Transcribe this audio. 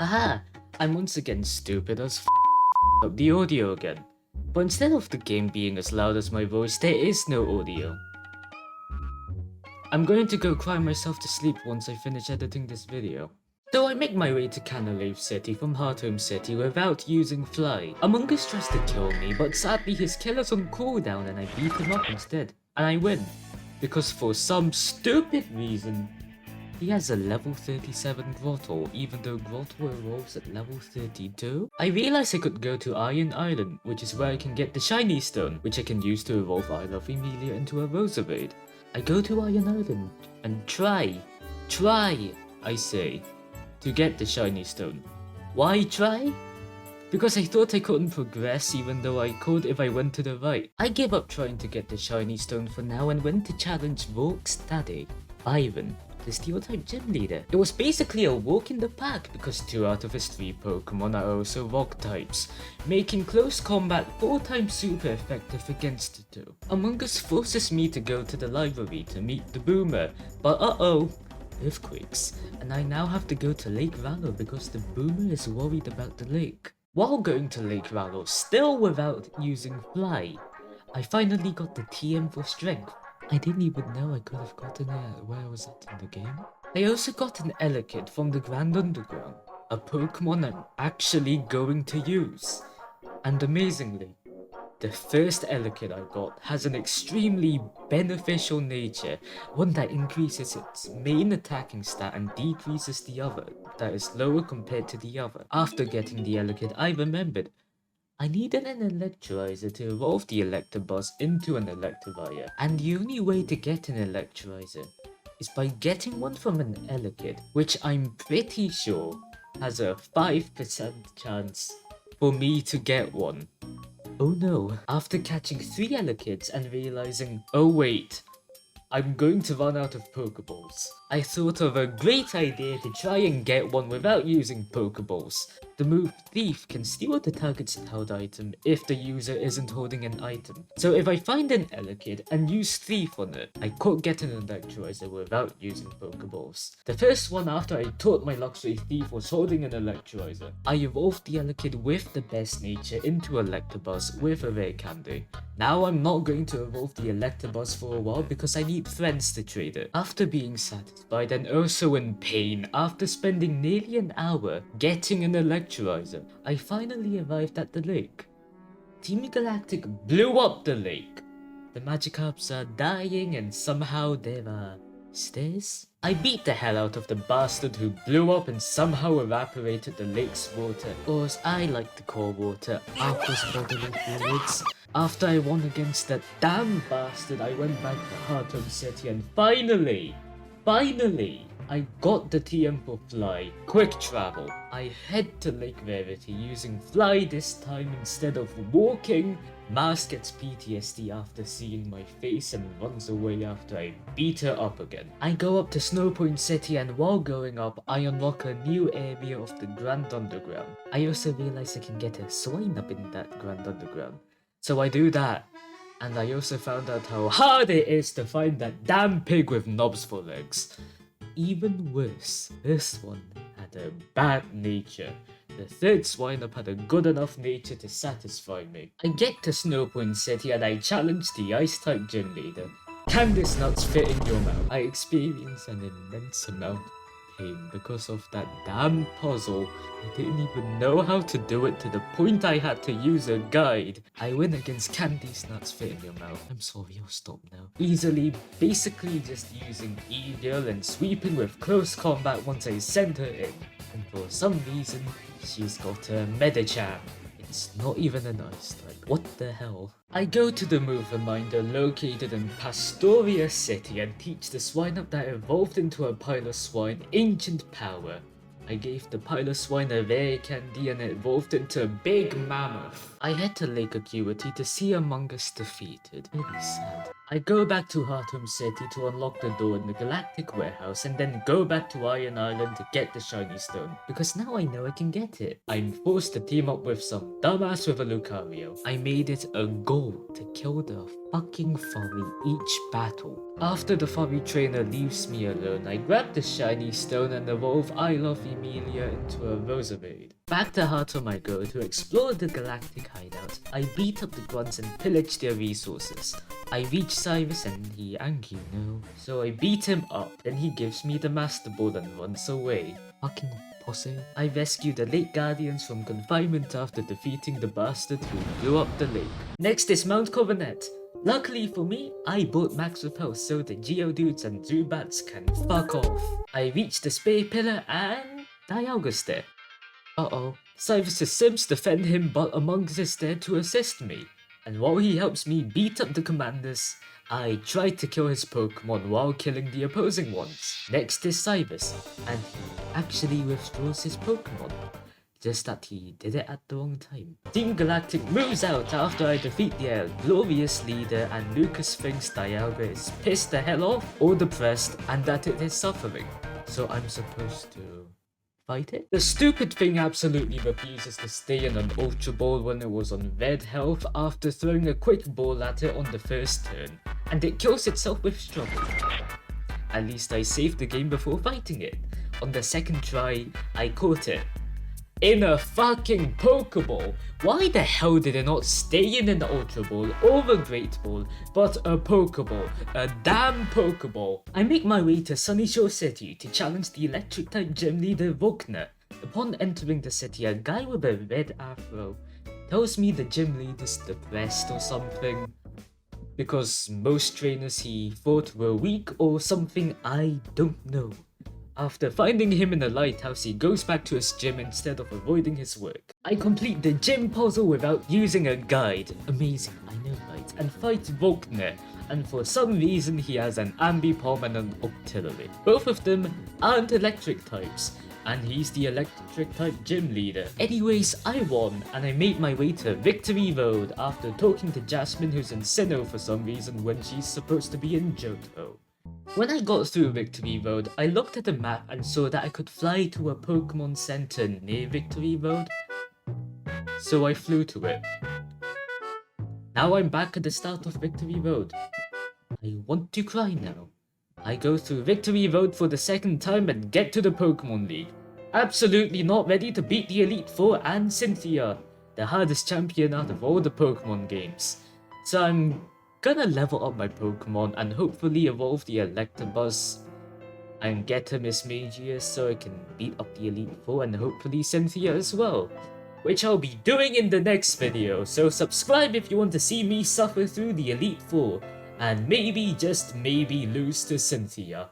Haha, I'm once again stupid as up the audio again. But instead of the game being as loud as my voice, there is no audio. I'm going to go cry myself to sleep once I finish editing this video. So I make my way to Canalave City from Hearthome City without using Fly. Among Us tries to kill me, but sadly his killer's on cooldown and I beat him up instead. And I win. Because for some stupid reason, he has a level 37 Grottle, even though Grottle evolves at level 32. I realized I could go to Iron Island, which is where I can get the Shiny Stone, which I can use to evolve I Love Emilia into a Roserade. I go to Iron Island and try, I say, to get the Shiny Stone. Why try? Because I thought I couldn't progress even though I could if I went to the right. I gave up trying to get the Shiny Stone for now and went to challenge Vork's daddy, Ivan, the Steel-type gym leader. It was basically a walk in the park because 2 out of his 3 Pokemon are also rock types, making close combat 4 times super effective against the two. Among Us forces me to go to the library to meet the Boomer, but earthquakes, and I now have to go to Lake Rallo because the Boomer is worried about the lake. While going to Lake Rallo, still without using Fly, I finally got the TM for Strength. I didn't even know I could have gotten it where I was at in the game. I also got an Elekid from the Grand Underground, a Pokemon I'm actually going to use. And amazingly, the first Elekid I got has an extremely beneficial nature, one that increases its main attacking stat and decreases the other, that is lower compared to the other. After getting the Elekid, I remembered I needed an Electrolyzer to evolve the Electabuzz into an Electivire, and the only way to get an Electrolyzer is by getting one from an Elekid, which I'm pretty sure has a 5% chance for me to get one. Oh no, after catching 3 Elekids and realizing, oh wait, I'm going to run out of Pokeballs, I thought of a great idea to try and get one without using Pokeballs. The move Thief can steal the target's held item if the user isn't holding an item. So if I find an Elekid and use Thief on it, I could get an Electrolyzer without using Pokeballs. The first one after I taught my luxury Thief was holding an Electrolyzer. I evolved the Elekid with the best nature into Electabuzz with a rare candy. Now I'm not going to evolve the Electabuzz for a while because I need friends to trade it. After being satisfied and also in pain after spending nearly an hour getting an Electrolyzer, I finally arrived at the lake. Team Galactic blew up the lake. The Magikarps are dying and somehow there are stairs? I beat the hell out of the bastard who blew up and somehow evaporated the lake's water, or as I like to call water, Aqua's bodily fluids. After I won against that damn bastard, I went back to Hearthome City and finally, I got the TM for Fly, Quick Travel. I head to Lake Rarity using Fly this time instead of walking. Mars gets PTSD after seeing my face and runs away after I beat her up again. I go up to Snowpoint City and while going up, I unlock a new area of the Grand Underground. I also realize I can get a swine up in that Grand Underground. So I do that. And I also found out how hard it is to find that damn pig with knobs for legs. Even worse, this one had a bad nature. The third swine up had a good enough nature to satisfy me. I get to Snowpoint City and I challenge the Ice-type gym leader. Can this nuts fit in your mouth? I experience an immense amount of pain because of that damn puzzle. I didn't even know how to do it to the point I had to use a guide. I win against Can these nuts fit in your mouth? I'm sorry, I'll stop now. Easily, basically just using Eagle and sweeping with close combat once I send her in. And for some reason, she's got a Medicham. It's not even an ice type. What the hell? I go to the move reminder located in Pastoria City and teach the swine up that evolved into a Piloswine Ancient Power. I gave the Piloswine a rare candy and it evolved into a big mammoth. I head to Lake Acuity to see Among Us defeated. Really sad. I go back to Hearthome City to unlock the door in the Galactic Warehouse and then go back to Iron Island to get the Shiny Stone, because now I know I can get it. I'm forced to team up with some dumbass with a Lucario. I made it a goal to kill the fucking furry each battle. After the furry trainer leaves me alone, I grab the shiny stone and evolve I Love Emilia into a Roserade. Back to Hearthome I go to explore the galactic hideout. I beat up the grunts and pillage their resources. I reach Cyrus and he angry, no. So I beat him up, then he gives me the Master Ball and runs away. Fucking posse. I rescue the Lake Guardians from confinement after defeating the bastard who blew up the lake. Next is Mount Coronet. Luckily for me, I bought Max Repel so the Geodudes and Zubats can fuck off. I reach the Spear Pillar and Dialga's there. Uh-oh. Cyrus' Sims defend him but Among Us is there to assist me. And while he helps me beat up the commanders, I try to kill his Pokemon while killing the opposing ones. Next is Cyrus, and he actually withdraws his Pokemon. Just that he did it at the wrong time. Team Galactic moves out after I defeat their glorious leader and Lucas thinks Dialga is pissed the hell off or depressed and that it is suffering. So I'm supposed to fight it? The stupid thing absolutely refuses to stay in an Ultra Ball when it was on red health after throwing a quick ball at it on the first turn. And it kills itself with struggle. At least I saved the game before fighting it. On the second try, I caught it. In a fucking Pokeball. Why the hell did it not stay in an Ultra Ball or a Great Ball, but a Pokeball? A damn Pokeball. I make my way to Sunnyshow City to challenge the Electric type gym leader Volkner. Upon entering the city, a guy with a red afro tells me the gym leader's depressed or something. Because most trainers he thought were weak or something, I don't know. After finding him in a lighthouse, he goes back to his gym instead of avoiding his work. I complete the gym puzzle without using a guide. Amazing, I know, right? And fight Volkner. And for some reason, he has an Ambipom and an Octillery. Both of them aren't electric types. And he's the electric type gym leader. Anyways, I won, and I made my way to Victory Road after talking to Jasmine, who's in Sinnoh for some reason when she's supposed to be in Johto. When I got through Victory Road, I looked at the map and saw that I could fly to a Pokemon Center near Victory Road. So I flew to it. Now I'm back at the start of Victory Road. I want to cry now. I go through Victory Road for the second time and get to the Pokemon League. Absolutely not ready to beat the Elite Four and Cynthia, the hardest champion out of all the Pokemon games. So I'm gonna level up my Pokemon and hopefully evolve the Electabuzz and get a Mismagius so I can beat up the Elite Four and hopefully Cynthia as well. Which I'll be doing in the next video, so subscribe if you want to see me suffer through the Elite Four and maybe, just maybe, lose to Cynthia.